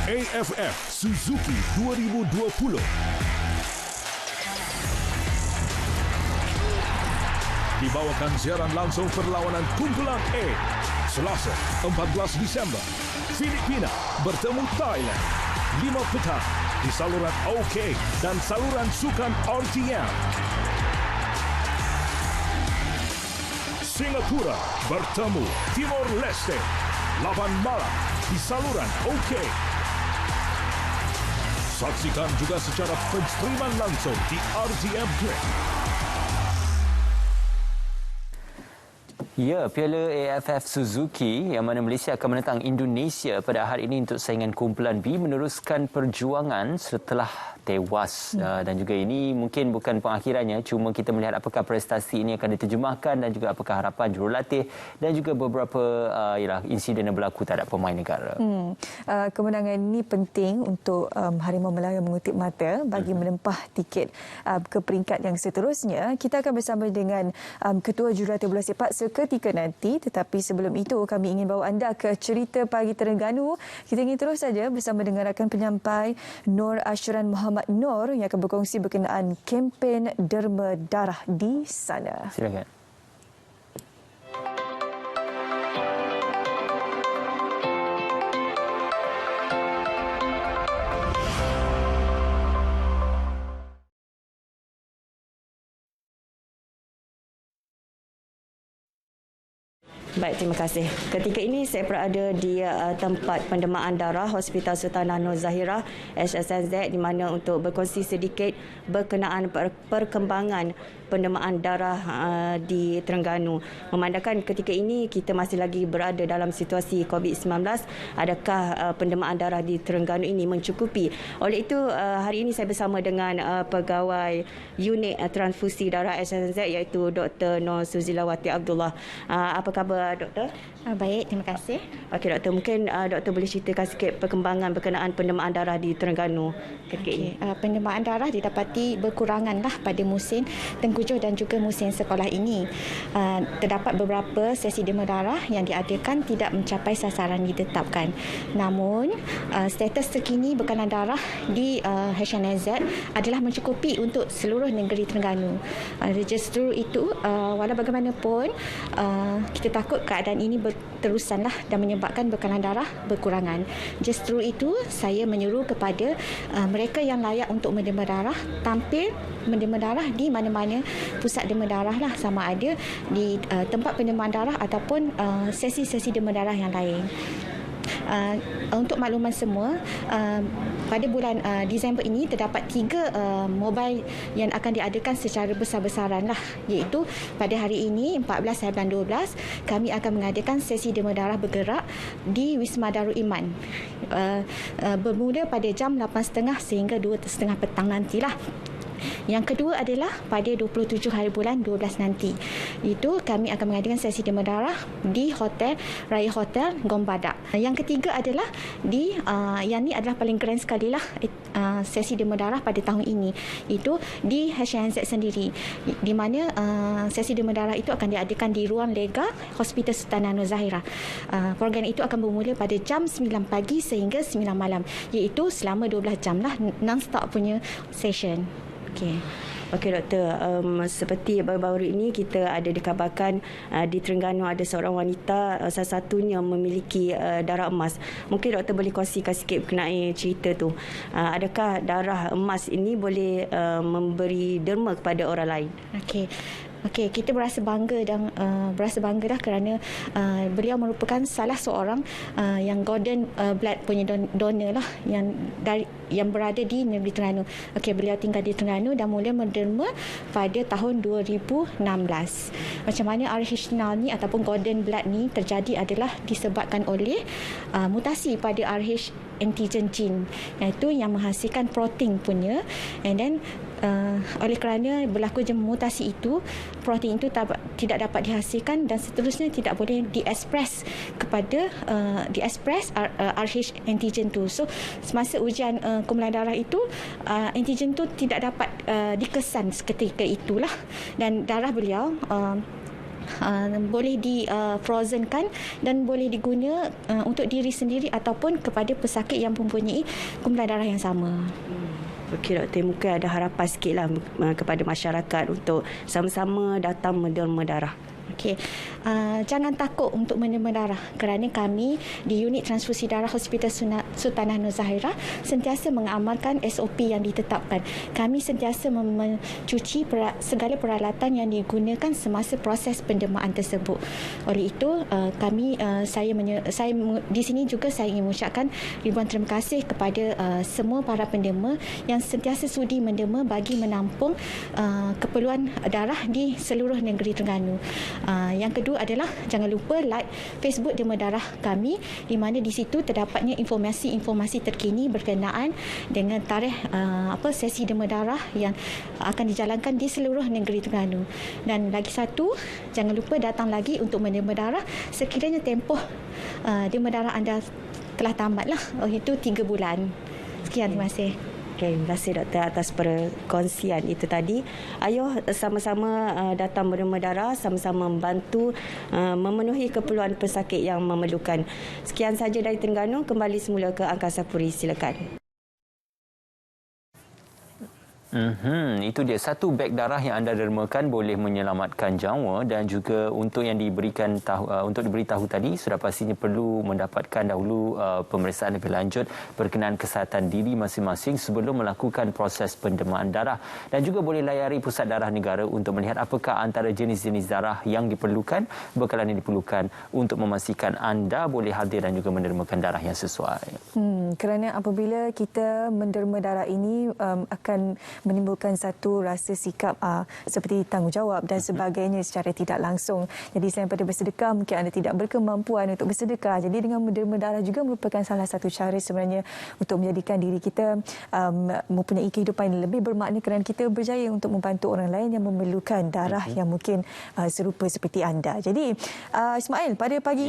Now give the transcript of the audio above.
AFF Suzuki 2020. Dibawakan siaran langsung perlawanan kumpulan A. Selasa, 14 Disember. Filipina bertemu Thailand. 5 petang di saluran OK dan saluran sukan RTM. Singapura bertemu Timor Leste. 8 malam di saluran OK. Saksikan juga secara penstreaman langsung di RTM Play. Ya, Piala AFF Suzuki yang mana Malaysia akan menentang Indonesia pada hari ini untuk saingan kumpulan B meneruskan perjuangan setelah tewas dan juga ini mungkin bukan pengakhirannya, cuma kita melihat apakah prestasi ini akan diterjemahkan dan juga apakah harapan jurulatih dan juga beberapa insiden yang berlaku terhadap pemain negara. Kemenangan ini penting untuk Harimau Melaya mengutip mata bagi menempah tiket ke peringkat yang seterusnya. Kita akan bersama dengan Ketua Jurulatih Bola Sepak seketika nanti, tetapi sebelum itu kami ingin bawa anda ke cerita pagi Terengganu. Kita ingin terus saja bersama dengan rakan penyampai Nur Ashran Muhammad Nur yang akan berkongsi berkenaan kempen derma darah di sana. Silakan. Baik, terima kasih. Ketika ini saya berada di tempat pendermaan darah Hospital Sultanah Nur Zahirah HSNZ di mana untuk berkongsi sedikit berkenaan perkembangan pendermaan darah di Terengganu. Memandangkan ketika ini kita masih lagi berada dalam situasi COVID-19, adakah pendermaan darah di Terengganu ini mencukupi? Oleh itu hari ini saya bersama dengan pegawai unit transfusi darah HSNZ iaitu Dr. Nur Suzilawati Abdullah. Apa khabar doktor? Baik, terima kasih. Okey doktor, mungkin doktor boleh ceritakan sikit perkembangan berkenaan pendermaan darah di Terengganu ketika ini. Pendermaan darah didapati berkuranganlah pada musim tengkujuh dan juga musim sekolah ini. Terdapat beberapa sesi derma darah yang diadakan tidak mencapai sasaran ditetapkan. Namun, status terkini bekalan darah di HNZ adalah mencukupi untuk seluruh negeri Terengganu. Justru itu, walau bagaimanapun, kita takut keadaan ini berterusanlah dan menyebabkan bekalan darah berkurangan. Justru itu, saya menyuruh kepada mereka yang layak untuk menderma darah tampil menderma darah di mana-mana pusat derma darah lah, sama ada di tempat pendermaan darah ataupun sesi-sesi derma darah yang lain. Untuk makluman semua, pada bulan Disember ini terdapat 3 mobile yang akan diadakan secara besar-besaran lah, iaitu pada hari ini 14 dan 12 kami akan mengadakan sesi derma darah bergerak di Wisma Darul Iman bermula pada jam 8.30 sehingga 2.30 petang nantilah. Yang kedua adalah pada 27 hari bulan 12 nanti. Itu kami akan mengadakan sesi derma darah di Hotel Raya Hotel Gombadak. Yang ketiga adalah di yang ni adalah paling keren sekali lah sesi derma darah pada tahun ini. Itu di HNZ sendiri, di mana sesi derma darah itu akan diadakan di ruang lega Hospital Sultanah Nur Zahirah. Program itu akan bermula pada jam 9 pagi sehingga 9 malam, iaitu selama 12 jam lah non-stop punya session. Okey doktor, seperti baru-baru ini kita ada dikabarkan di Terengganu ada seorang wanita salah satunya memiliki darah emas. Mungkin doktor boleh kongsikan sikit berkenaan cerita tu. Adakah darah emas ini boleh memberi derma kepada orang lain? Okey, kita berasa bangga dan berasa bangga dah kerana beliau merupakan salah seorang yang golden blood punya donor lah yang berada di negeri Terengganu. Okey, beliau tinggal di Terengganu dan mula menderma pada tahun 2016. Macam mana RH0 ni ataupun golden blood ni terjadi adalah disebabkan oleh mutasi pada RH antigen gene, iaitu yang menghasilkan protein punya, and then oleh kerana berlaku mutasi itu, protein itu tidak dapat dihasilkan dan seterusnya tidak boleh diekspres kepada RH antigen tu. So semasa ujian kumpulan darah itu, antigen tu tidak dapat dikesan seketika itulah, dan darah beliau boleh di frozenkan dan boleh diguna untuk diri sendiri ataupun kepada pesakit yang mempunyai kumpulan darah yang sama. Okey doktor, mungkin ada harapan sikitlah kepada masyarakat untuk sama-sama datang menderma darah. Okey, jangan takut untuk menerima darah kerana kami di unit transfusi darah Hospital Sultanah Nur Zahirah sentiasa mengamalkan SOP yang ditetapkan. Kami sentiasa mencuci segala peralatan yang digunakan semasa proses pendermaan tersebut. Oleh itu, saya di sini juga saya ingin mengucapkan ribuan terima kasih kepada semua para penderma yang sentiasa sudi menderma bagi menampung keperluan darah di seluruh negeri Terengganu. Yang kedua adalah jangan lupa like Facebook Derma Darah kami, di mana di situ terdapatnya informasi-informasi terkini berkenaan dengan tarikh sesi derma darah yang akan dijalankan di seluruh negeri Terengganu. Dan lagi satu, jangan lupa datang lagi untuk menderma darah sekiranya tempoh derma darah anda telah tamatlah, iaitu 3 bulan. Sekian, terima kasih. Terima kasih doktor atas perkongsian itu tadi. Ayo sama-sama datang berderma darah, sama-sama membantu memenuhi keperluan pesakit yang memerlukan. Sekian saja dari Terengganu, kembali semula ke Angkasa Puri. Silakan. Itu dia, satu beg darah yang anda dermakan boleh menyelamatkan nyawa, dan juga untuk yang diberitahu tadi sudah pastinya perlu mendapatkan dahulu pemeriksaan lebih lanjut berkenaan kesihatan diri masing-masing sebelum melakukan proses pendermaan darah, dan juga boleh layari Pusat Darah Negara untuk melihat apakah antara jenis-jenis darah yang diperlukan, bekalan yang diperlukan untuk memastikan anda boleh hadir dan juga mendermakan darah yang sesuai. Kerana apabila kita menderma darah ini akan menimbulkan satu rasa sikap seperti tanggungjawab dan sebagainya secara tidak langsung. Jadi selain daripada bersedekah, mungkin anda tidak berkemampuan untuk bersedekah. Jadi dengan menderma darah juga merupakan salah satu cara sebenarnya untuk menjadikan diri kita mempunyai kehidupan yang lebih bermakna, kerana kita berjaya untuk membantu orang lain yang memerlukan darah yang mungkin serupa seperti anda. Jadi Ismail, pada pagi